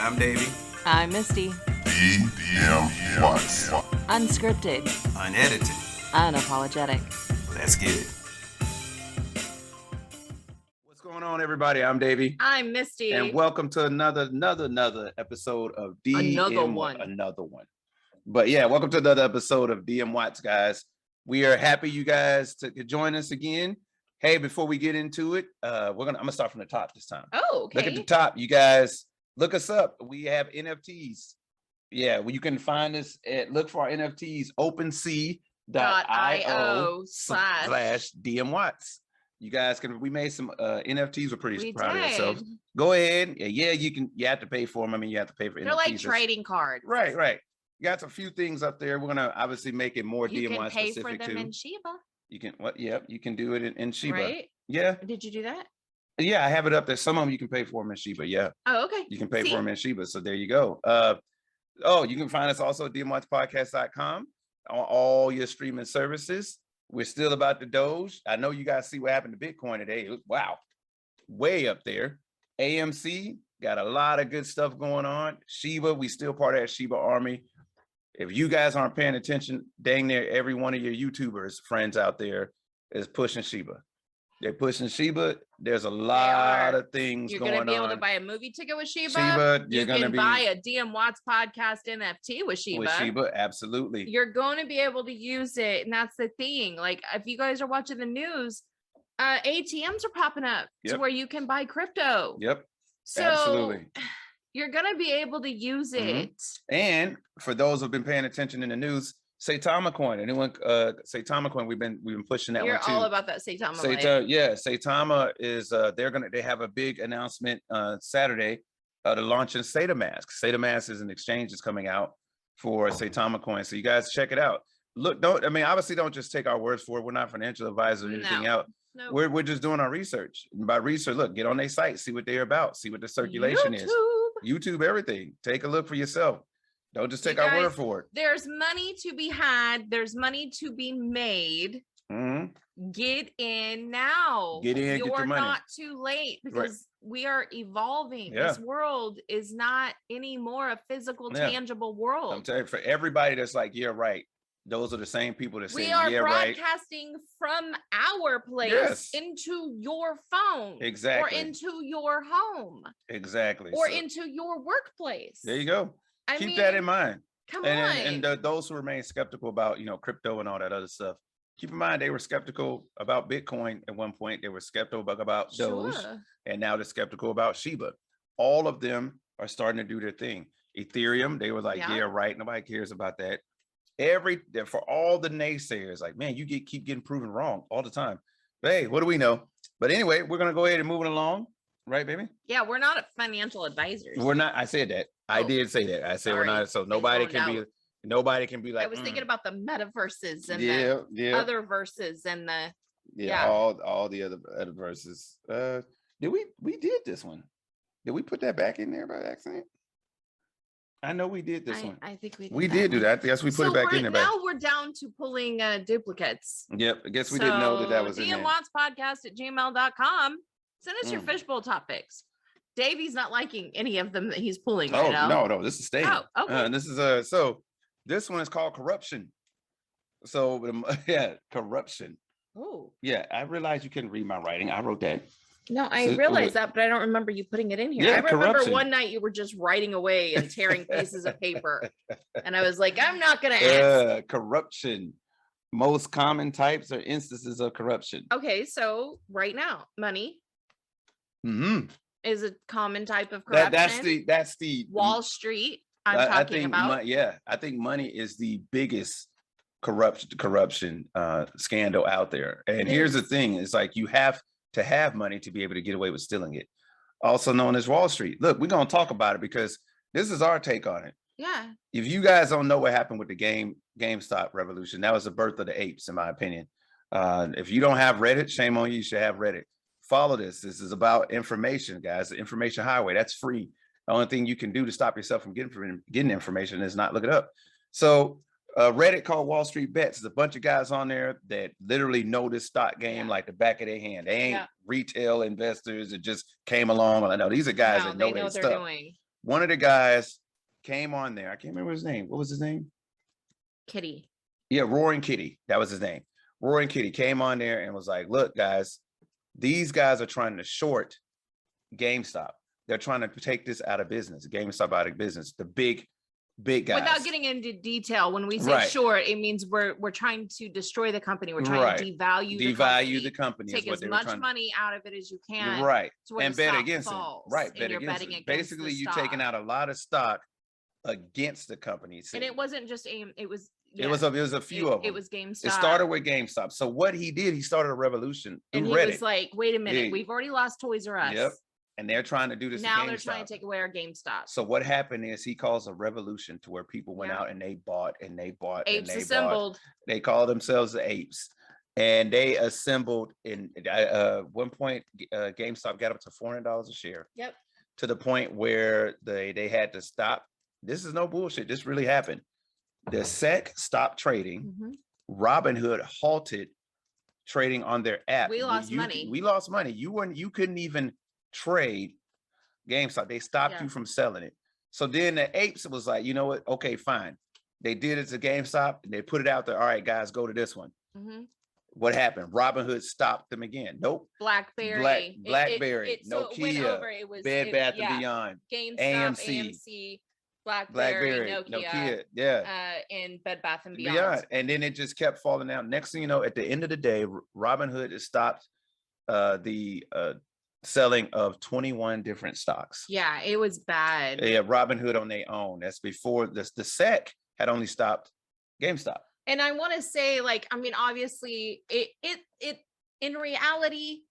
I'm Davey. I'm Misty. DM Watts. Unscripted. Unedited. Unapologetic. Let's get it. What's going on, everybody? I'm Davey. I'm Misty. And welcome to another episode of DM Another one. But yeah, welcome to another episode of DM Watts, guys. We are happy you guys to join us again. Hey, before we get into it, I'm gonna start from the top this time. Oh, okay. Look at the top, you guys. Look us up. We have NFTs. Yeah, well, you can find us at look for our NFTs OpenSea.io/DM Watts. You guys we made some NFTs. We're pretty proud of ourselves. Go ahead. Yeah, you have to pay for them. I mean, you have to pay for NFTs. They're like trading cards. Right. You got a few things up there. We're gonna obviously make it more DM Watts specific too. You can pay for them in Shiba. You can you can do it in Shiba. Right? Yeah. Did you do that? Yeah, I have it up there. Some of them you can pay for them in Shiba. Yeah. Oh, okay. You can pay for them in Shiba. So there you go. You can find us also at DMWattsPodcast.com on all your streaming services. We're still about the Doge. I know you guys see what happened to Bitcoin today. It was, wow, way up there. AMC got a lot of good stuff going on. Shiba, we still part of that Shiba army. If you guys aren't paying attention, dang near every one of your YouTubers friends out there is pushing Shiba. They're pushing Shiba. There's a lot of things going on. You're going to be able to buy a movie ticket with Shiba. You can buy a DM Watts podcast NFT with Shiba. With Shiba, absolutely. You're going to be able to use it. And that's the thing. Like, if you guys are watching the news, ATMs are popping up to where you can buy crypto. Yep. So absolutely. You're going to be able to use it. And for those who've been paying attention in the news, Saitama Coin. Anyone? Saitama Coin. We've been pushing that one too. You're all about that Saitama. Saitama is. They have a big announcement Saturday to launch in SataMask. SataMask is an exchange that's coming out for Saitama Coin. So you guys check it out. Look, obviously don't just take our words for it. We're not financial advisors or anything out. No. We're just doing our research. And by research, look, get on their site, see what they're about, see what the circulation is. YouTube, everything. Take a look for yourself. Don't just take our word for it. There's money to be had. There's money to be made. Get in now. Get in. You're get your money. not too late because we are evolving. Yeah. This world is not anymore a physical, tangible world. I'm telling you, for everybody that's like, yeah, right. Those are the same people that say, yeah, right. We are broadcasting from our place into your phone. Exactly. Or into your home. Exactly. Or into your workplace. There you go. Keep that in mind. Come on. And those who remain skeptical about, crypto and all that other stuff, keep in mind they were skeptical about Bitcoin at one point. They were skeptical about Doge, and now they're skeptical about Shiba. All of them are starting to do their thing. Ethereum, they were like, yeah right. Nobody cares about that. For all the naysayers, like, man, you keep getting proven wrong all the time. But hey, what do we know? But anyway, we're gonna go ahead and move it along, right, baby? Yeah, we're not financial advisors. We're not. I said that. I did say that. I said we're not. So nobody can be like. I was thinking about the metaverses and the other verses and the all the other verses. We did this one? Did we put that back in there by accident? I know we did this one. I think we did do that. Yes, we put it back in there. Now we're down to pulling duplicates. Yep. I guess we didn't know that was in there. DMWattsPodcast@gmail.com. Send us your fishbowl topics. Davey's not liking any of them that he's pulling right now. No, this is staying. Oh, okay. This is this one is called corruption. So corruption. Oh. Yeah, I realized you couldn't read my writing. I wrote that. No, I realized that, but I don't remember you putting it in here. I remember one night you were just writing away and tearing pieces of paper. And I was like, I'm not going to ask. Corruption. Most common types or instances of corruption. Okay, so right now, money is a common type of corruption. That's the Wall Street I'm talking about. I think money is the biggest corruption scandal out there. And here's the thing. It's like you have to have money to be able to get away with stealing it, also known as Wall Street. Look, we're going to talk about it because this is our take on it. Yeah. If you guys don't know what happened with the GameStop revolution, that was the birth of the apes, in my opinion. If you don't have Reddit, shame on you. You should have Reddit. Follow this. This is about information, guys. The information highway. That's free. The only thing you can do to stop yourself from getting information is not look it up. So Reddit called Wall Street Bets. There's a bunch of guys on there that literally know this stock game like the back of their hand. They ain't retail investors that just came along. I know these are guys that know their stuff. one of the guys came on there. I can't remember his name. What was his name? Kitty. Yeah, Roaring Kitty. That was his name. Roaring Kitty came on there and was like, look, guys, these guys are trying to short GameStop. They're trying to take this out of business, GameStop out of business, the big guys. Without getting into detail, when we say short, it means we're trying to destroy the company. We're trying to devalue the company. Take as much money out of it as you can. Right. And bet against it. Right. Bet against it. Basically, you're taking out a lot of stock against the company. And it wasn't just AIM, it was a few of them. It was GameStop. It started with GameStop. So what he did, he started a revolution. And he was like, wait a minute, we've already lost Toys R Us. Yep. And they're trying to do this. Now they're trying to take away our GameStop. So what happened is he caused a revolution to where people went out and they bought and they bought. Apes and they assembled. Bought. They called themselves the Apes. And they assembled in one point, GameStop got up to $400 a share. Yep. To the point where they had to stop. This is no bullshit. This really happened. The SEC stopped trading. Robinhood halted trading on their app. We lost money. We lost money. You couldn't even trade GameStop. They stopped you from selling it. So then the Apes was like, you know what? Okay, fine. They did it to GameStop and they put it out there. All right, guys, go to this one. What happened? Robinhood stopped them again. Nope. BlackBerry. BlackBerry. Nokia. Bed Bath and Beyond. GameStop, AMC. BlackBerry, Nokia, and Bed Bath and Beyond. And then it just kept falling out. Next thing you know, at the end of the day, Robinhood has stopped the selling of 21 different stocks. Yeah, it was bad. Yeah, Robinhood on their own. That's before this. The SEC had only stopped GameStop. And I want to say, like, I mean, obviously, it in reality,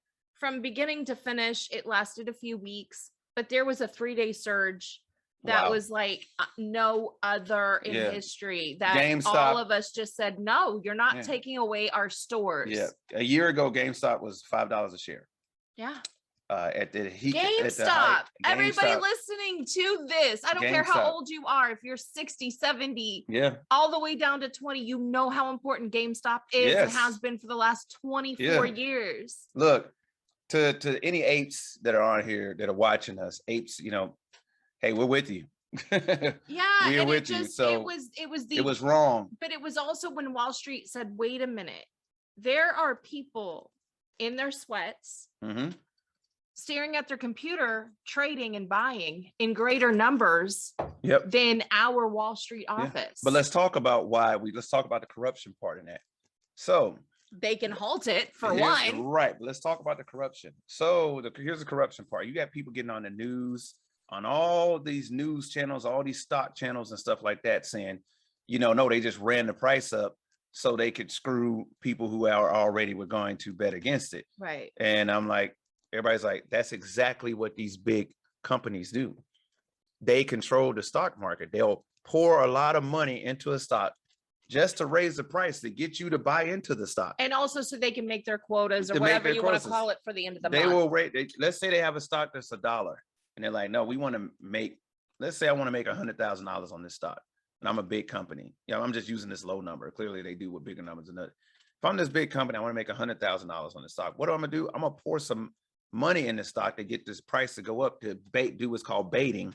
from beginning to finish, it lasted a few weeks, but there was a 3-day surge that was like no other in history, that GameStop, all of us just said, no, you're not taking away our stores. Yeah. A year ago, GameStop was $5 a share. Yeah. At the heat, GameStop. Everybody listening to this, I don't care how old you are, if you're 60, 70, all the way down to 20, you know how important GameStop is and has been for the last 24 years. Look, to any apes that are on here that are watching us, apes, you know, hey, we're with you. We're with you. So it was wrong. But it was also when Wall Street said, wait a minute, there are people in their sweats staring at their computer, trading and buying in greater numbers than our Wall Street office. But let's talk about let's talk about the corruption part in that. So they can halt it for one. Right. But let's talk about the corruption. So here's the corruption part. You got people getting on the news, on all these news channels, all these stock channels and stuff like that, saying, you know, no, they just ran the price up so they could screw people who are already were going to bet against it. Right. And I'm like, everybody's like, that's exactly what these big companies do. They control the stock market. They'll pour a lot of money into a stock just to raise the price to get you to buy into the stock. And also so they can make their quotas or whatever you want to call it for the end of the month. They will rate, let's say they have a stock that's $1 and they're like, no, we want to make, let's say I want to make $100,000 on this stock and I'm a big company. You know, I'm just using this low number. Clearly they do with bigger numbers than that. If I'm this big company, I want to make $100,000 on the stock. What am I going to do? I'm going to pour some money in the stock to get this price to go up, to do what's called baiting,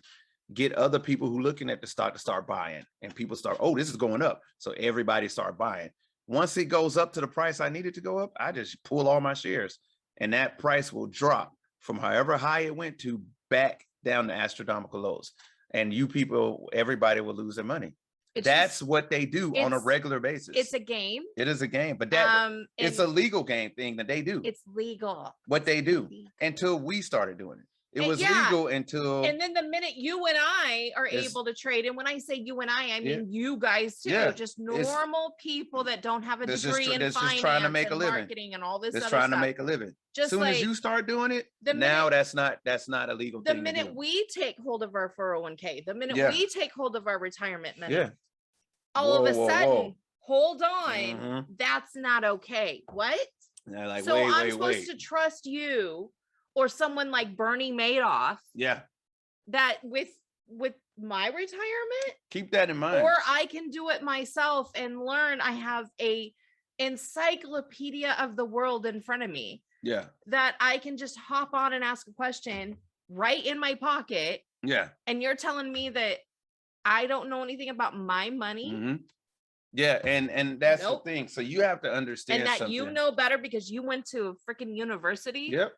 get other people who looking at the stock to start buying, and people start, oh, this is going up. So everybody start buying. Once it goes up to the price I needed to go up, I just pull all my shares and that price will drop from however high it went to back down to astronomical lows. And you people, everybody will lose their money. That's what they do on a regular basis. It's a game. It is a game, but that it's a legal game thing that they do. It's legal. What they do until we started doing it. It was legal until. And then the minute you and I are able to trade, and when I say you and I mean you guys too, just normal people that don't have a degree in finance trying to make a living, marketing and all this other trying stuff. To make a living. Just as soon as you start doing it, now that's not a legal thing. The minute we take hold of our 401k, the minute we take hold of our retirement money, all of a sudden, hold on, that's not okay. What? Like, so I'm supposed to trust you or someone like Bernie Madoff? That with my retirement? Keep that in mind. Or I can do it myself and learn. I have a encyclopedia of the world in front of me. That I can just hop on and ask a question right in my pocket Yeah. And you're telling me that I don't know anything about my money Mhm. Yeah, and that's Nope. the thing. So you have to understand and that something. you know better because you went to a freaking university. Yep.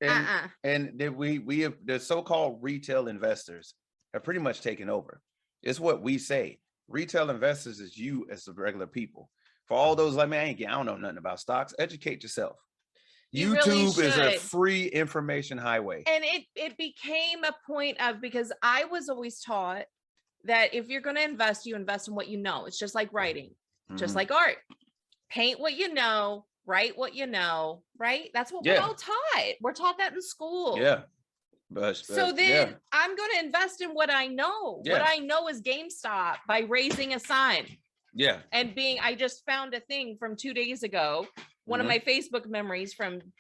And Uh-uh. and that we have the so-called retail investors have pretty much taken over. It's what we say. Retail investors is you as the regular people. For all those like, man, I don't know nothing about stocks. Educate yourself. You really YouTube is a should. free information highway. And it became a point of, because I was always taught that if you're going to invest, you invest in what you know. It's just like writing, just Mhm. like art. Paint what you know, write what you know, right? That's what we're Yeah. all taught. We're taught that in school. Yeah. But So then yeah. I'm going to invest in what I know. Yeah. What I know is GameStop by raising a son Yeah. and being, I just found a thing from 2 days ago. One of Mhm. my Facebook memories from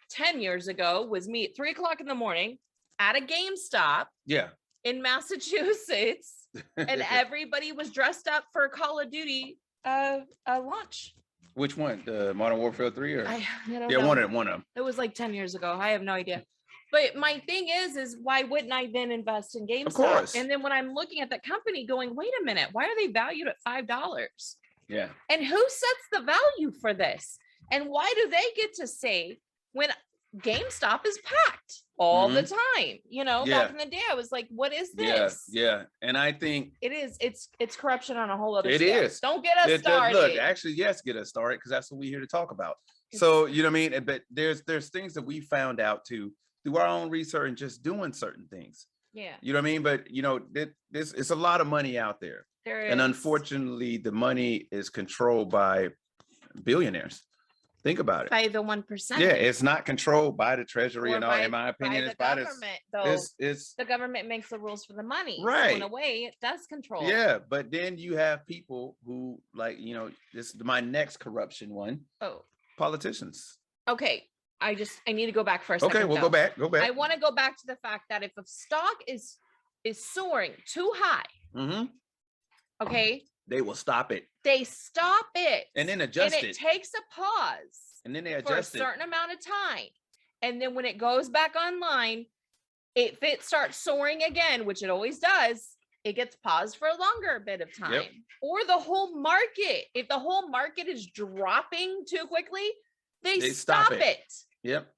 10 years ago was me at 3:00 in the morning at a GameStop Yeah. in Massachusetts, and everybody was dressed up for Call of Duty launch. Which one? The Modern Warfare 3 or I don't yeah, know. one of them. It was like 10 years ago. I have no idea. But my thing is why wouldn't I then invest in GameStop? course. And then when I'm looking at the company going, wait a minute, why are they valued at $5? Yeah. And who sets the value for this? And why do they get to say when GameStop is packed all the time? You know, Yeah. back in the day, I was like, what is Yeah. this? Yeah. And I think It's corruption on a whole other It scale. is. Don't get us started. look, actually, yes, get us started because that's what we're here to talk about. So you know what I mean? But there's things that we found out too through our own research and just doing certain things. Yeah, You know what I mean? But you know, this it's a lot of money out there. there And is. unfortunately, the money is controlled by billionaires. Think about it. By the 1%. Yeah, it's not controlled by the treasury Or and all. by- In my opinion, by it's the by government, though. it's The government makes the rules for the money. So Right. in a way, it does control. yeah. But then you have people who like, you know, this is my next corruption one. Oh, Politicians. okay. I need to go back for a second. Okay, we'll go back. Go back. I want to go back to the fact that if a stock is soaring too high, Mhm. okay, They will stop it they stop it and then adjust and it takes a pause and then they for a adjust it. certain amount of time. And then when it goes back online, if it starts soaring again, which it always does, it gets paused for a longer bit of time. Or the whole market, if the whole market is dropping too quickly, they stop stop it. it. Yep.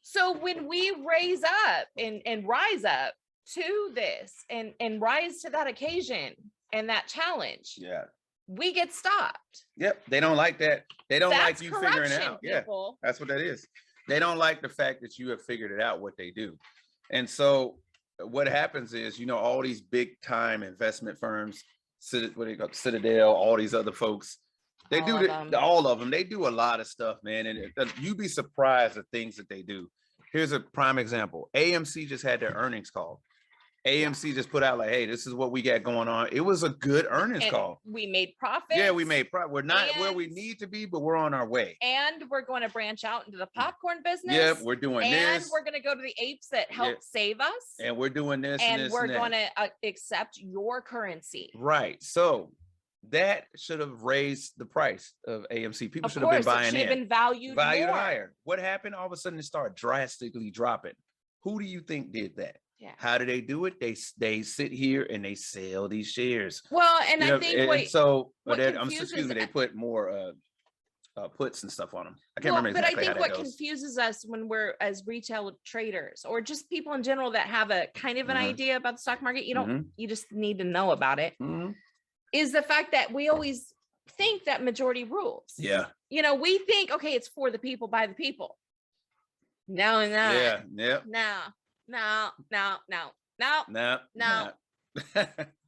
So when we raise up and rise up to this and rise to that occasion and that challenge, Yeah. we get stopped. Yep. They don't like that. They don't like That's you figuring it corruption, out. Yeah. people. That's what that is. They don't like the fact that you have figured it out what they do. And so what happens is, you know, all these big time investment firms, what do you call Citadel, all these other folks, they All do of them. all of them. They do a lot of stuff, man. And you'd be surprised at things that they do. Here's a prime example. AMC just had their earnings call. AMC just put out like, hey, this is what we got going on. It was a good earnings And call. we made profits. Yeah, we made profit. We're not where we And- need to be, but we're on our way. And we're going to branch out into the popcorn business. Yep, we're doing and this. we're going to go to the apes that help Yeah. save us. And we're doing this and, And this we're and that. going to accept your currency. Right. So that should have raised the price of AMC. People Of should have been course, it buying should have in. been valued more. Higher. What happened? All of a sudden it started drastically dropping. Who do you think did that? Yeah. How do they do it? They sit here and they sell these shares. Well, and You I know, think and what so what excuse me, confuses- they put more puts and stuff on them. I can't well, remember but I exactly think how what that goes. confuses us when we're as retail traders or just people in general that have a kind of an Mhm. idea about the stock market, you don't Mhm. you just need to know about it, Mhm. is the fact that we always think that majority rules. Yeah. You know, we think, okay, it's for the people by the people. No, no, Yeah. Yep. no, no, no, no, no, No. No.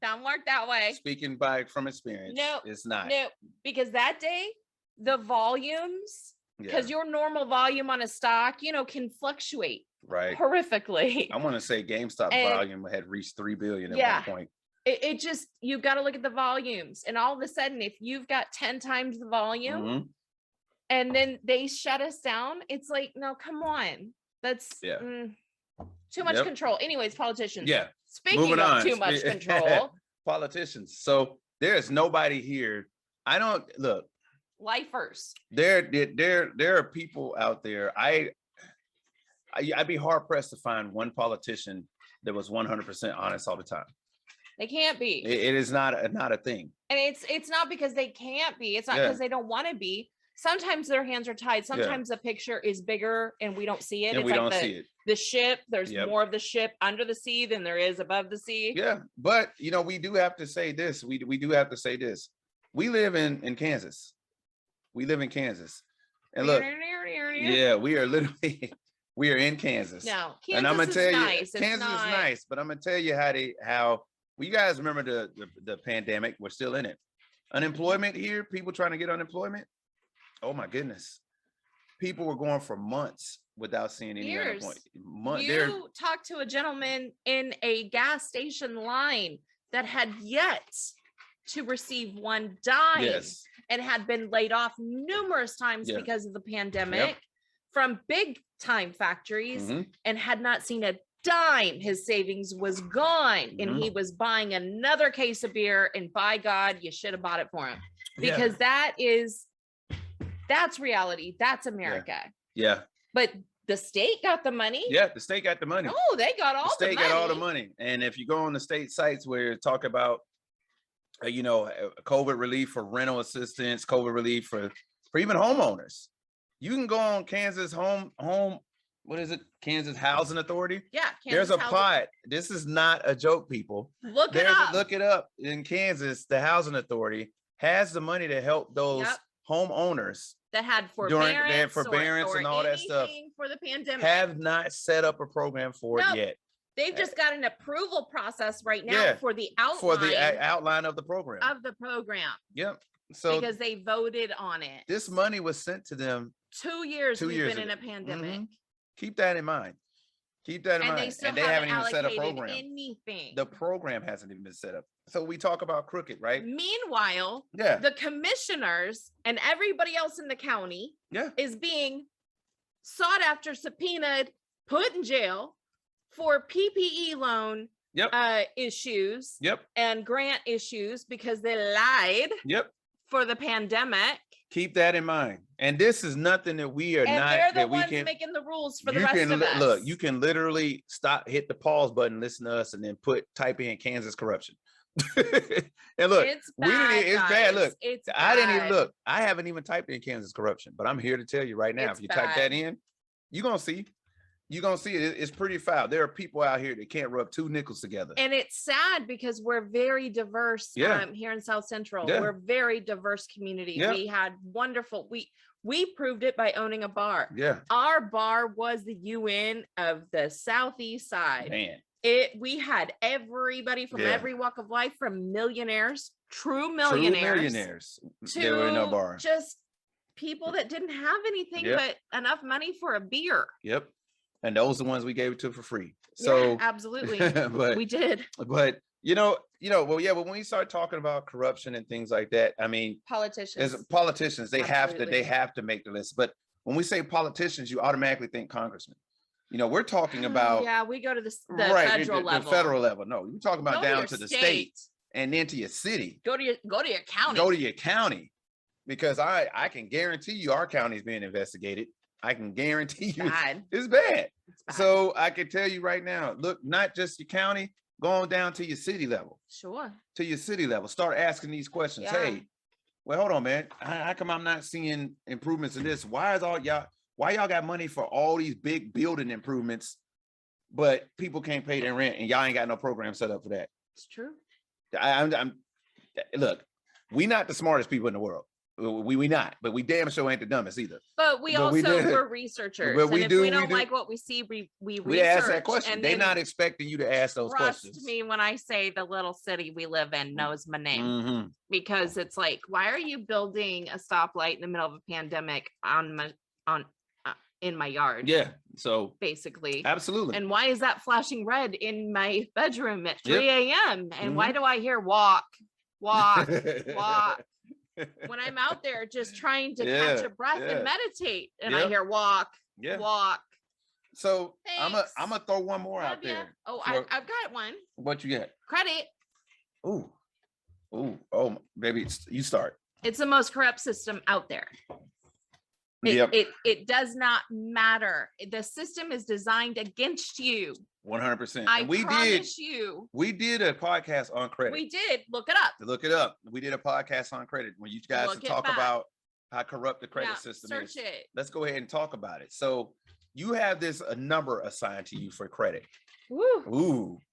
don't work that way. Speaking from experience. No, it's not. No, because that day, the volumes, Yeah, because your normal volume on a stock, you know, can fluctuate right. horrifically. I want to say GameStop And- volume had reached 3 billion at Yeah. one point. It just, you got to look at the volumes. And all of a sudden, if you've got 10 times the volume Mhm. and then they shut us down, it's like, no, come on. That's Yeah. too much Yep. control. Anyways, politicians. Yeah. Speaking Moving of on. too much control, Politicians. So there's nobody here. I don't look. lifers. There are people out there. I'd be hard pressed to find one politician that was 100% honest all the time. They can't be. It is not a thing. And it's not because they can't be. It's not because they don't want to be. Sometimes their hands are tied. Sometimes the picture is bigger and we don't see it. And it's we like don't see it. The ship, there's Yep. more of the ship under the sea than there is above the sea. Yeah, but you know, we do have to say this. We do have to say this. We live in Kansas. We live in Kansas. And look, yeah, we are literally we are in Kansas. No, And I'm gonna Kansas tell is you, nice. It's Kansas is not- nice, but I'm gonna tell you how well, you guys remember the pandemic. We're still in it. Unemployment here, people trying to get unemployment. Oh my goodness. People were going for months without seeing any Years. unemployment. You talked to a gentleman in a gas station line that had yet to receive one dime Yes. and had been laid off numerous times Yeah. because of the pandemic from big time factories Mhm. and had not seen a dime. His savings was gone and Mhm. he was buying another case of beer, and by God, you should have bought it for him, Yeah. because that's reality. That's America. Yeah. But the state got the money. Yeah. The state got the money. Oh, they got all The the state money. got all the money. And if you go on the state sites where you talk about, COVID relief for rental assistance, COVID relief for even homeowners, you can go on Kansas what is it? Kansas Housing Authority. Yeah, There's Kansas a Housing- plot. This is not a joke, people. Look it up. Look it up. In Kansas, the Housing Authority has the money to help those Yep. homeowners that had during- forbearance, they had forbearance or and all that stuff. anything for the pandemic. have not set up a program for Nope. it yet. They've just got an approval process right now Yeah, for the outline For the outline of the program. of the program, Yep. So because they voted on it. this money was sent to them. 2 years 2 we've years been in ago. a pandemic, Mhm. Keep that in mind. Keep that in and they mind. still And they haven't haven't even set a allocated program. anything. The program hasn't even been set up. So we talk about crooked, right? Meanwhile, Yeah. the commissioners and everybody else in the county Yeah. is being sought after, subpoenaed, put in jail for PPE loan Yep. issues Yep. and grant issues because they lied Yep. for the pandemic. Keep that in mind. And this is nothing that we are And not they're the that we ones can making the rules for the you rest can of us. look, you can literally hit the pause button, listen to us, and then type in Kansas corruption. And look, It's we didn't bad, it's bad. guys. Look, It's I didn't even bad. look. I haven't even typed in Kansas corruption, but I'm here to tell you right now. It's If you type that bad. in, you're gonna see. You're gonna see it. It's pretty foul. There are people out here that can't rub two nickels together. And it's sad because we're very diverse Yeah. here in South Central. Yeah. We're a very diverse community. Yeah. We had wonderful, we proved it by owning a bar. Yeah, Our bar was the UN of the Southeast side. man. We had everybody from Yeah. every walk of life, from millionaires, true True millionaires, millionaires. They were in our to bar. just people that didn't have anything Yep. but enough money for a beer. Yep. And those are the ones we gave it to for free. Yeah, So, absolutely. but We did. but well, yeah, but when we start talking about corruption and things like that, I mean, Politicians. as politicians, they Absolutely. have to make the list. But when we say politicians, you automatically think congressman. We're talking about Yeah, we go to the right, federal the level. federal level. No, we're talking about Go down your to the state and then to your city. Go to your county. Go to your county, because I can guarantee you our county is being investigated. I can guarantee you Bad. it's bad. It's bad. So I can tell you right now, look, not just your county, going down to your city level. Sure. Start asking these questions. Yeah. Hey, well, hold on, man. How come I'm not seeing improvements in this? Why y'all got money for all these big building improvements, but people can't pay their rent and y'all ain't got no program set up for that? It's true. Look, we not the smartest people in the world. We not, but we damn sure ain't the dumbest either. But we But we also do- were researchers. but we and do- if we we don't do- like what we see, we We ask that research, question. and They're then not expecting you to ask those trust questions. me when I say the little city we live in knows my name. Mhm. Because it's like, why are you building a stoplight in the middle of a pandemic in my yard? Yeah. So Basically. absolutely. And why is that flashing red in my bedroom at 3 Yep. a.m.? And why do I hear walk? Walk. When I'm out there just trying to catch Yeah, a breath yeah. and meditate, and I Yep. hear walk, Yeah. walk. So Thanks. I'm gonna throw one more out Love ya. there. Oh, for- I've got one. What you got? Credit. Ooh. Oh, baby, you start. It's the most corrupt system out there. It does not matter. The system is designed against you. 100%. I And promise you. we did a podcast on credit. We did. Look it up. Look it up. We did a podcast on credit when you guys Look to it talk back. about how corrupt the credit Yeah, system search is. it. Let's go ahead and talk about it. So you have a number assigned to you for credit. Woo.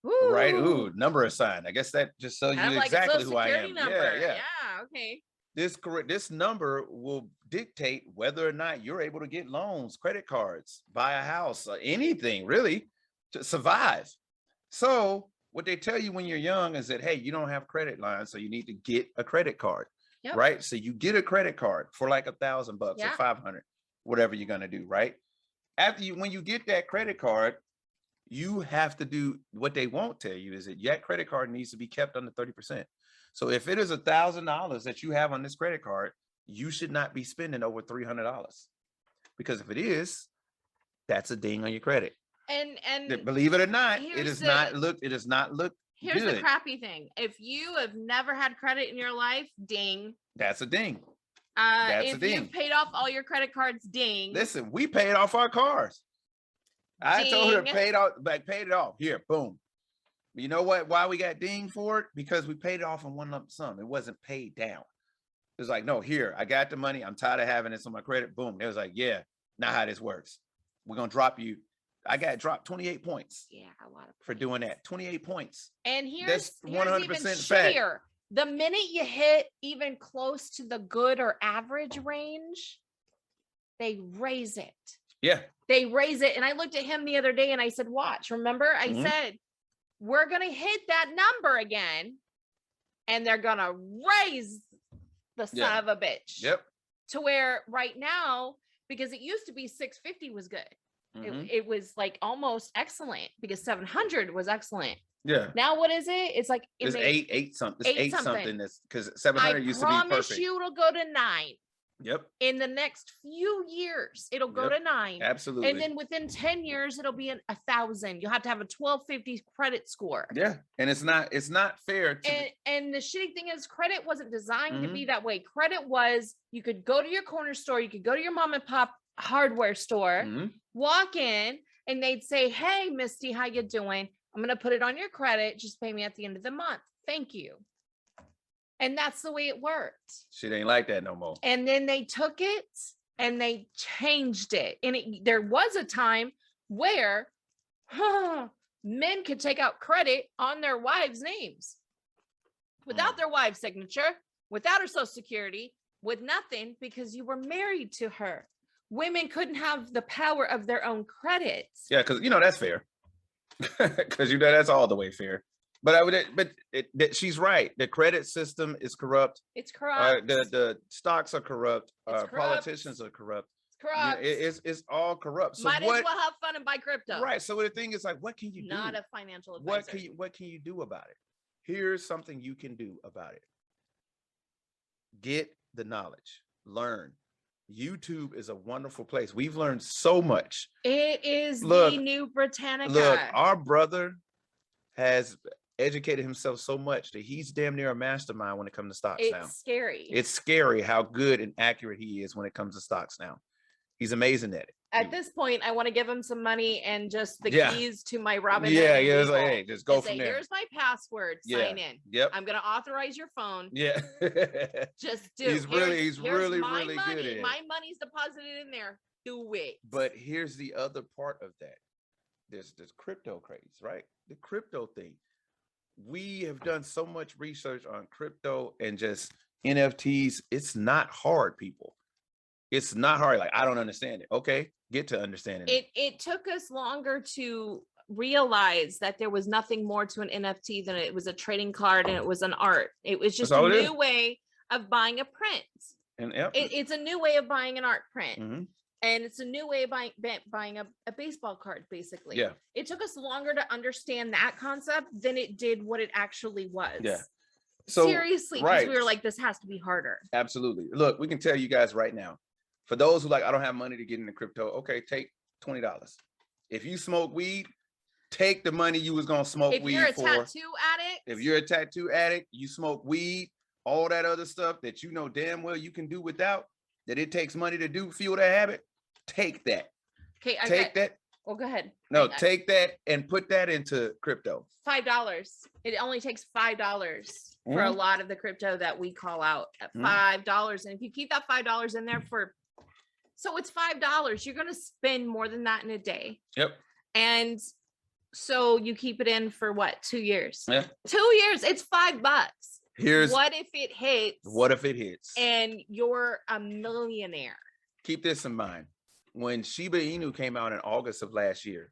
Ooh, right. Ooh, number assigned. I guess that just tells you Kind of like a exactly social who I security am. number. Yeah. Yeah. Okay. This number will dictate whether or not you're able to get loans, credit cards, buy a house, or anything really to survive. So what they tell you when you're young is that, hey, you don't have credit lines, so you need to get a credit card. Yep. Right. So you get a credit card for like $1,000 or Yeah. 500, whatever you're gonna do. Right. When you get that credit card, you have to do what they won't tell you is that that credit card needs to be kept under 30%. So if it is $1,000 that you have on this credit card, you should not be spending over $300, because if it is, that's a ding on your credit. And Believe it or not, it here's does not look here's good. the crappy thing. If you have never had credit in your life, ding. That's a ding. That's a if ding. you've paid off all your credit cards, ding. Listen, we paid off our cars. I told her Ding. paid it off. Here, boom. You know what? Why we got dinged for it? Because we paid it off in one lump sum. It wasn't paid down. It was like, no, here, I got the money. I'm tired of having this on my credit. Boom. It was like, yeah, not how this works. We're gonna drop you. I got dropped 28 points. Yeah, a lot of for doing that. 28 points. And here's That's 100% even fact. shittier. The minute you hit even close to the good or average range, they raise it. Yeah. They raise it. And I looked at him the other day and I said, watch, remember? I Mhm. said, we're going to hit that number again. And they're going to raise the son Yeah. of a bitch. Yep. To where right now, because it used to be 650 was good. Mhm. It was like almost excellent because 700 was excellent. Yeah. Now what is it? It's like It's eight something. It's eight eight something. something. That's because I 700 used to be promise perfect. you it'll go to 9 Yep. in the next few years. It'll go Yep. to 9. Absolutely. And then within 10 years, it'll be 1,000. You'll have to have a 1250 credit score. Yeah. And it's not fair to And the shitty thing is credit wasn't designed to Mhm. be that way. Credit was you could go to your corner store, you could go to your mom and pop hardware store, Mhm. walk in, and they'd say, hey, Misty, how you doing? I'm going to put it on your credit. Just pay me at the end of the month. Thank you. And that's the way it worked. Shit ain't like that no more. And then they took it and they changed it. And there was a time where men could take out credit on their wives' names without their wife's signature, without her social security, with nothing, because you were married to her. Women couldn't have the power of their own credit. Yeah, because that's fair. Because that's all the way fair. But she's right. The credit system is corrupt. It's corrupt. The stocks are corrupt. It's corrupt. Politicians are corrupt. It's corrupt. It's all corrupt. So Might as well have fun and buy crypto. Right. So the thing is, like, what can you do? Not a financial advisor. What can you do about it? Here's something you can do about it. Get the knowledge. Learn. YouTube is a wonderful place. We've learned so much. It is Look, the new Britannica. Look, our brother has educated himself so much that he's damn near a mastermind when it comes to stocks now. It's scary. It's scary how good and accurate he is when it comes to stocks now. He's amazing at it. At this point, I want to give him some money and just the Yeah. keys to my Robinhood. Yeah, and it's like, Webull hey, just go and from say, there. here's my password. Yeah. Sign in. Yep. I'm going to authorize your phone. Yeah. Just do. He's really here's really my good money. at it. My money's deposited in there. Do it. But here's the other part of that. There's this crypto craze, right? The crypto thing. We have done so much research on crypto and just NFTs. It's not hard, people. It's not hard. Like, I don't understand it. Okay, get to understanding it. It took us longer to realize that there was nothing more to an NFT than it was a trading card and it was an art. It was just That's a all it is. new way of buying a print. And yep. It's a new way of buying an art print. Mhm. And it's a new way of buying a baseball card, basically. Yeah. It took us longer to understand that concept than it did what it actually was. Yeah. So seriously, because right. we were like, this has to be harder. Absolutely. Look, we can tell you guys right now. For those who like, I don't have money to get into crypto. Okay, take $20. If you smoke weed, take the money you was gonna smoke If weed you're a for. tattoo addict, If you're a tattoo addict, you smoke weed, all that other stuff that you know damn well you can do without. that it takes money to do fuel that habit, take that. Okay, Take that. Well, go ahead. No, take that and put that into crypto. $5. It only takes $5 for a lot of the crypto that we call out at $5. And if you keep that $5 in there so it's $5, you're going to spend more than that in a day. Yep. And so you keep it in for what? 2 years. Yeah. 2 years. It's $5. What if it hits? What if it hits? And you're a millionaire. Keep this in mind. When Shiba Inu came out in August of last year,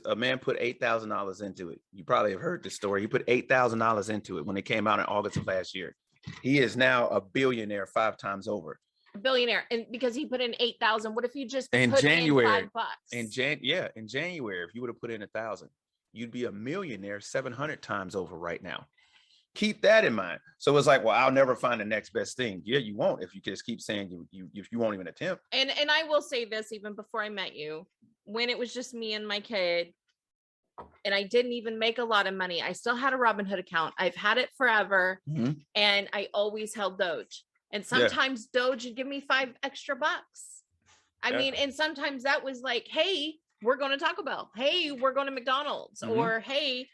a man put $8,000 into it. You probably have heard this story. He put $8,000 into it when it came out in August of last year. He is now a billionaire 5 times over. A billionaire, and because he put in 8,000. What if you just in put January? in $5? In January, if you would have put in 1,000, you'd be a millionaire 700 times over right now. Keep that in mind. So it's like, well, I'll never find the next best thing. Yeah, you won't if you just keep saying you won't even attempt. And I will say this, even before I met you, when it was just me and my kid, and I didn't even make a lot of money, I still had a Robinhood account. I've had it forever, and I always held Doge. And sometimes Doge would give me $5 extra. I mean, and sometimes that was like, hey, we're going to Taco Bell. Hey, we're going to McDonald's. Or hey,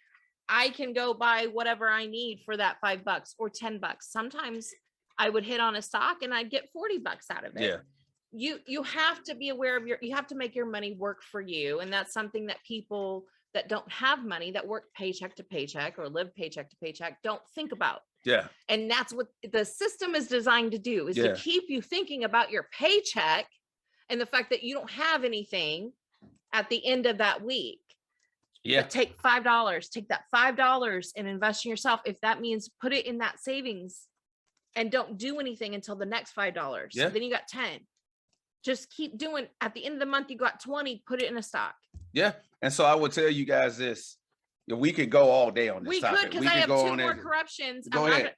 I can go buy whatever I need for that $5 or $10. Sometimes I would hit on a stock and I'd get $40 out of it. Yeah. You have to be aware of you have to make your money work for you. And that's something that people that don't have money, that work paycheck to paycheck or live paycheck to paycheck, don't think about. Yeah. And that's what the system is designed to do, is to keep you thinking about your paycheck and the fact that you don't have anything at the end of that week. Yeah. But take $5, take that $5 and invest in yourself. If that means put it in that savings and don't do anything until the next $5. Yeah. Then you got 10. Just keep doing. At the end of the month, you got 20, put it in a stock. Yeah. And so I will tell you guys this. We could go all day on this topic. Because I have 2 more corruptions. Go ahead.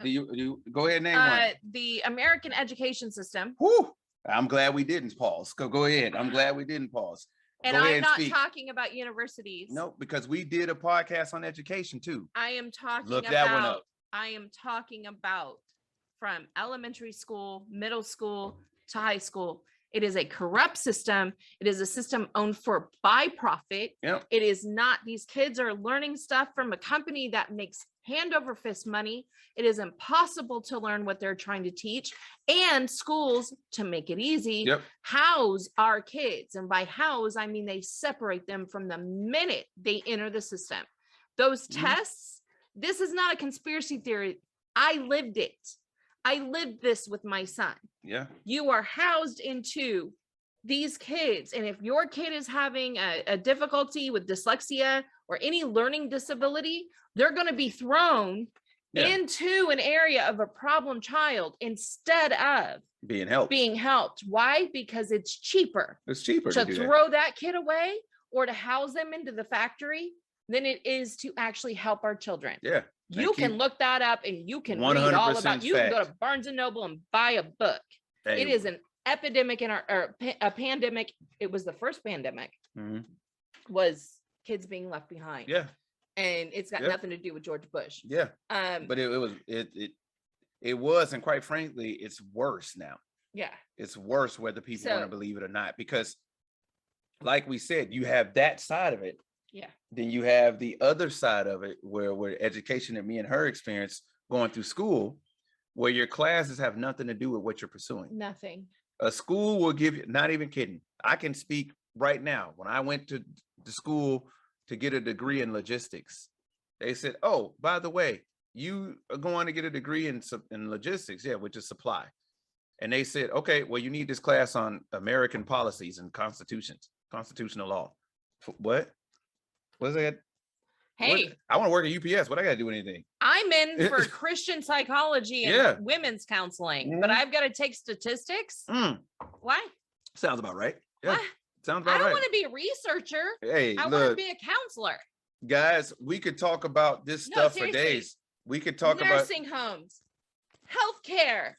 Go ahead and name one. The American education system. Whew. I'm glad we didn't pause. Go ahead. I'm glad we didn't pause. And I'm not talking about universities. No, because we did a podcast on education too. I am talking Look that one up. I am talking about from elementary school, middle school to high school. It is a corrupt system. It is a system owned by profit. Yep. It is not, these kids are learning stuff from a company that makes hand over fist money. It is impossible to learn what they're trying to teach. And schools, to make it easy, house our kids. And by house, I mean they separate them from the minute they enter the system. Those tests, this is not a conspiracy theory. I lived it. I lived this with my son. Yeah. You are housed into these kids. And if your kid is having a difficulty with dyslexia or any learning disability, they're going to be thrown into an area of a problem child instead of being helped. Why? Because it's cheaper. It's cheaper to throw that kid away or to house them into the factory than it is to actually help our children. Yeah. You can look that up and you can read all about, you can go to Barnes and Noble and buy a book. Hey. It is an epidemic in a pandemic. It was the first pandemic was kids being left behind. Yeah. And it's got nothing to do with George Bush. Yeah. But it was, and quite frankly, it's worse now. Yeah. It's worse whether people want to believe it or not, because like we said, you have that side of it. Yeah. Then you have the other side of it where education and me and her experience going through school, where your classes have nothing to do with what you're pursuing. Nothing. A school will give you, not even kidding. I can speak right now. When I went to the school to get a degree in logistics, they said, oh, by the way, you are going to get a degree in logistics, which is supply. And they said, okay, well, you need this class on American policies and constitutional law. What? What's that? Hey, I want to work at UPS. What I got to do anything? I'm in for Christian psychology and women's counseling, but I've got to take statistics. Why? Sounds about right. Yeah. What? Sounds about right. I don't want to be a researcher. Hey, I want to be a counselor. Guys, we could talk about this stuff for days. We could talk about nursing homes, healthcare,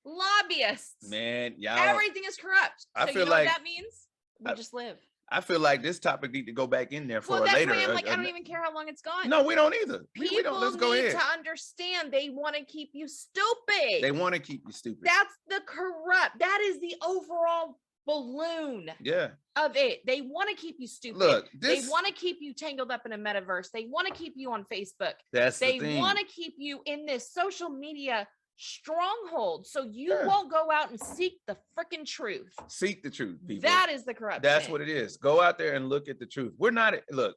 lobbyists. Man, yeah. Everything is corrupt. I feel like that means we just live. I feel like this topic need to go back in there for Well, a that's later. why I'm like, I don't even care how long it's gone. No, we don't either. We People don't. Let's go need ahead. to understand they want to keep you stupid. They want to keep you stupid. That's the corrupt. That is the overall balloon Yeah. of it. They want to keep you stupid. Look, they this. want to keep you tangled up in a metaverse. They want to keep you on Facebook. That's They the thing. want to keep you in this social media stronghold so you Yeah. won't go out and seek the freaking truth. Seek the truth, people. That is the corruption. That's what it is. Go out there and look at the truth. We're not. Look,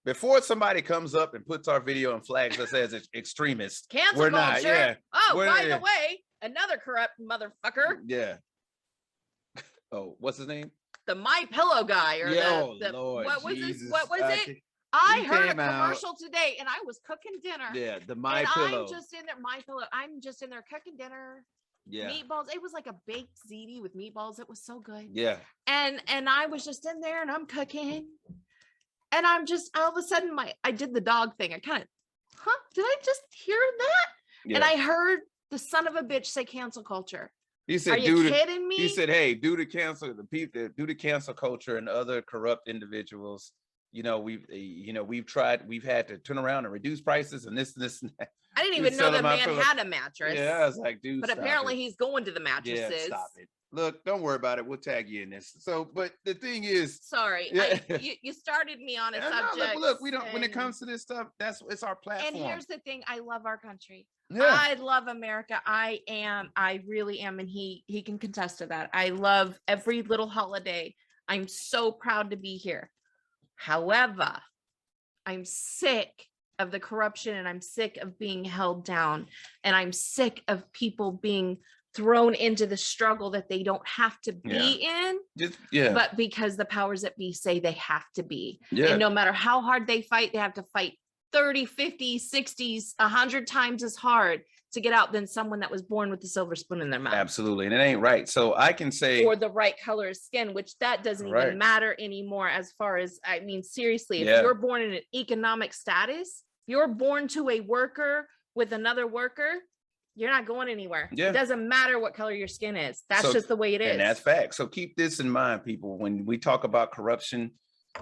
before somebody comes up and puts our video and flags us as extremists, Cancel we're culture. not. Yeah. Oh, We're- by the way, another corrupt motherfucker, Yeah. Oh, what's his name? the My Pillow guy, or Yeah, the Lord what was Jesus. this? What was I it? can't- I he heard a came out- commercial today, and I was cooking dinner. Yeah, the My and Pillow. I'm just in there, My Pillow. I'm just in there cooking dinner. Yeah. Meatballs. It was like a baked ziti with meatballs. It was so good. Yeah. And I was just in there, and I'm cooking, and I'm just all of a sudden I did the dog thing. I kind of, did I just hear that? Yeah. And I heard the son of a bitch say cancel culture. He Are said, you due to, kidding me? he said, hey, due to cancel the people, due to cancel culture and other corrupt individuals, we've tried, we've had to turn around and reduce prices and this and that. I didn't he even was know the telling my man pillow- had a mattress. Yeah, I was like, dude, but stop apparently it. he's going to the Yeah, mattresses. stop it. Look, don't worry about it. We'll tag you in this. So, but the thing is, Sorry, Yeah. you started me on a no, subject. look, we don't. When it and- comes to this stuff, it's our platform. And here's the thing: I love our country. yeah, I love America. I really am, and he can contest to that. I love every little holiday. I'm so proud to be here. However, I'm sick of the corruption, and I'm sick of being held down, and I'm sick of people being thrown into the struggle that they don't have to be in, just yeah, but because the powers that be say they have to be. yeah. And no matter how hard they fight, they have to fight 30, 50, 60s, 100 times as hard to get out than someone that was born with the silver spoon in their mouth. Absolutely, and it ain't right. So I can say, Or the right color of skin, which that doesn't Right. even matter anymore. As far as, I mean, seriously, if Yeah. you're born in an economic status, you're born to a worker with another worker, you're not going anywhere. Yeah. It doesn't matter what color your skin is. That's So- just the way it is. and that's fact. So keep this in mind, people. When we talk about corruption,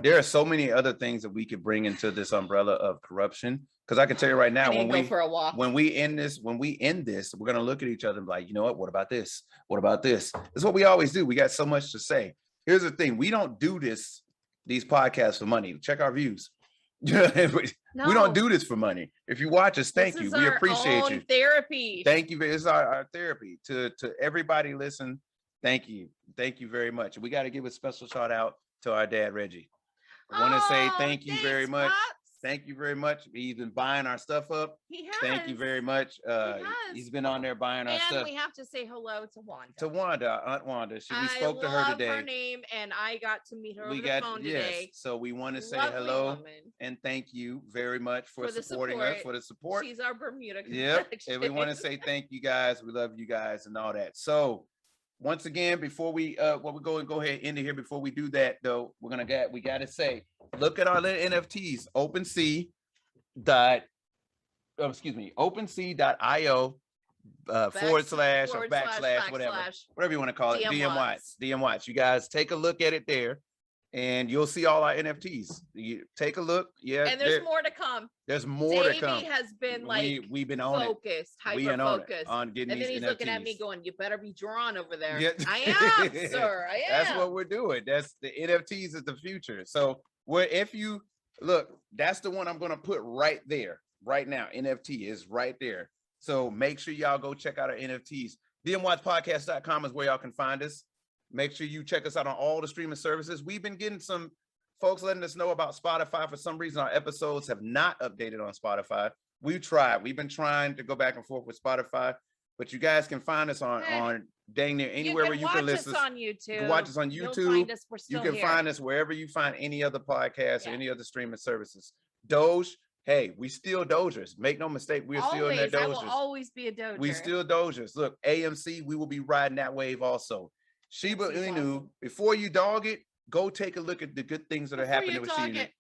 there are so many other things that we could bring into this umbrella of corruption. Because I can tell you right now, I need to go for a walk. when we end this, we're gonna look at each other and be like, you know what? What about this? What about this? It's what we always do. We got so much to say. Here's the thing: we don't do these podcasts for money. Check our views. We don't do this for money. If you watch us, thank This you. is We our appreciate own you. Therapy. Thank you. It's our therapy to everybody. Listen, thank you very much. We got to give a special shout out to our dad Reggie. I want to say Oh, thank you very thanks, much. Pops. Thank you very much. He's been buying our stuff up. He has. Thank you very much. has. He's been on there buying our And stuff. we have to say hello to Wanda. To Wanda, Aunt Wanda. We I spoke to her love today. her name, and I got to meet her We over got the phone yes. today. So we want to say Lovely hello woman. and thank you very much for For the supporting us, support. for the support. She's our Bermuda Yep. connection. And we want to say thank you guys. We love you guys and all that. So once again, before we go ahead and end it here, before we do that though, we gotta say, look at our little NFTs, OpenSea.io forward slash or backslash, whatever you want to call it. DM DM Watts. DM Watts. You guys take a look at it there and you'll see all our NFTs. You take a look. Yeah. And there's more to come. There's more to Davey come. has been like We've been on it. focused, We hyper been on it, focused. on getting And then these he's looking at NFTs. me going, you better be drawn over there. Yeah. I am, sir. I am. That's what we're doing. That's the NFTs is the future. So if you look, that's the one I'm going to put right there, right now. NFT is right there. So make sure y'all go check out our NFTs. DMWatchPodcast.com is where y'all can find us. Make sure you check us out on all the streaming services. We've been getting some folks letting us know about Spotify. For some reason, our episodes have not updated on Spotify. We've tried. We've been trying to go back and forth with Spotify, but you guys can find us on dang near anywhere where you can listen. Watch us on YouTube. You can watch us on You'll YouTube. find us. We're You still can here. find us wherever you find any other podcast or Yeah. any other streaming services. Doge, hey, we still Dogers. Make no mistake, we're still in Always, that I will Dogers. always be a doger. We still Dogers. Look, AMC, we will be riding that wave also. Shiba AMC is Inu, awesome. before you dog it, go take a look at the good things that are Before happening you with talk Shiba Inu. it,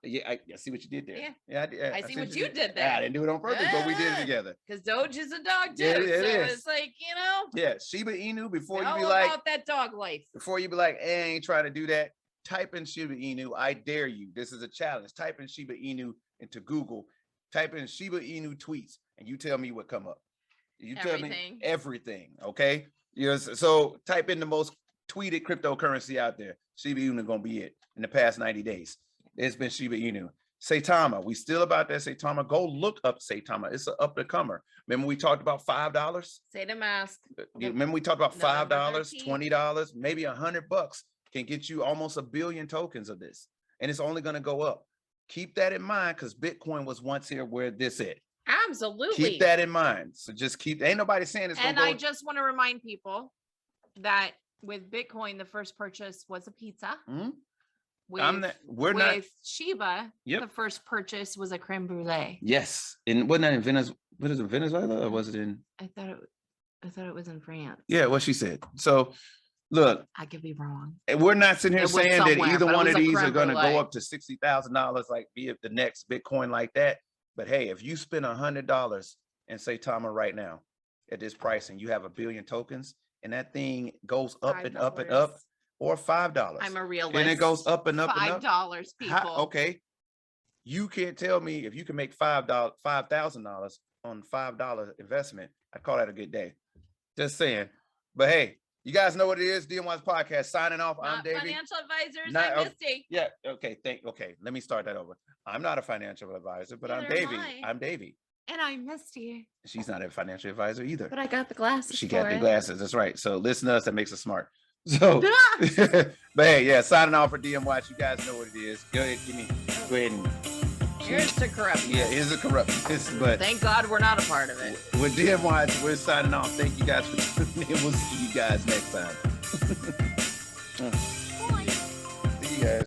Yeah, I see what you did there. Yeah. Yeah, I did. I see what what you did I there. didn't do it on purpose, but we did it Yeah. together. because Doge is a dog too. Yeah, so it is. it's like, you know, Yeah, Shiba Inu, before you all be like, about that dog life. hey, I ain't trying to do that. type in Shiba Inu. I dare you. This is a challenge. Type in Shiba Inu into Google. Type in Shiba Inu tweets, and you tell me what come up. You tell me everything. Okay. Yes. So type in the most tweeted cryptocurrency out there. Shiba Inu gonna be it in the past 90 days. It's been Shiba Inu. Saitama, we still about that Saitama. Go look up Saitama. It's an up-and-comer. Remember we talked about $5? Say the mask. Remember we talked about November $5, 13th. $20, maybe $100 can get you almost 1 billion tokens of this, and it's only going to go up. Keep that in mind, because Bitcoin was once here where this is. Absolutely. Keep that in mind. So just keep. Ain't nobody saying it's. And I just want to remind people that with Bitcoin, the first purchase was a pizza. Mhm. With, we're not. with Shiba, Yep. the first purchase was a creme brulee. Yes, and wasn't that in Venezuela? What is it, Venezuela, or was it in? I thought it was in France. Yeah, what she said. So, look, I could be wrong. and we're not sitting here It was saying that somewhere, either but it one was of a these are creme going to brulee. go up to $60,000, like be it the next Bitcoin like that. But hey, if you spend $100 in Saitama right now at this price, and you have 1 billion tokens, and that thing goes up and up and up, $5. or $5, I'm a realist. and it goes up and up and up. $5, people. Okay, you can't tell me if you can make $5,000 on $5 investment. I call that a good day. Just saying. But hey, you guys know what it is. DMY's podcast signing off. I'm Not Davey. financial advisors. Not- I'm Misty. Yeah. Okay. Okay. Let me start that over. I'm not a financial advisor, but I'm Neither am Davey. I. I'm Davey. And I'm Misty. She's not a financial advisor either. But I got the glasses. She for got the it. glasses. That's right. So listen to us. That makes us smart. So, but hey, yeah, signing off for DM Watch. You guys know what it is. Go ahead, go ahead and Here's to corruption. yeah, here's a corrupt. But Thank God we're not a part of it. with DM Watch, we're signing off. Thank you guys for tuning in. We'll see you guys next time.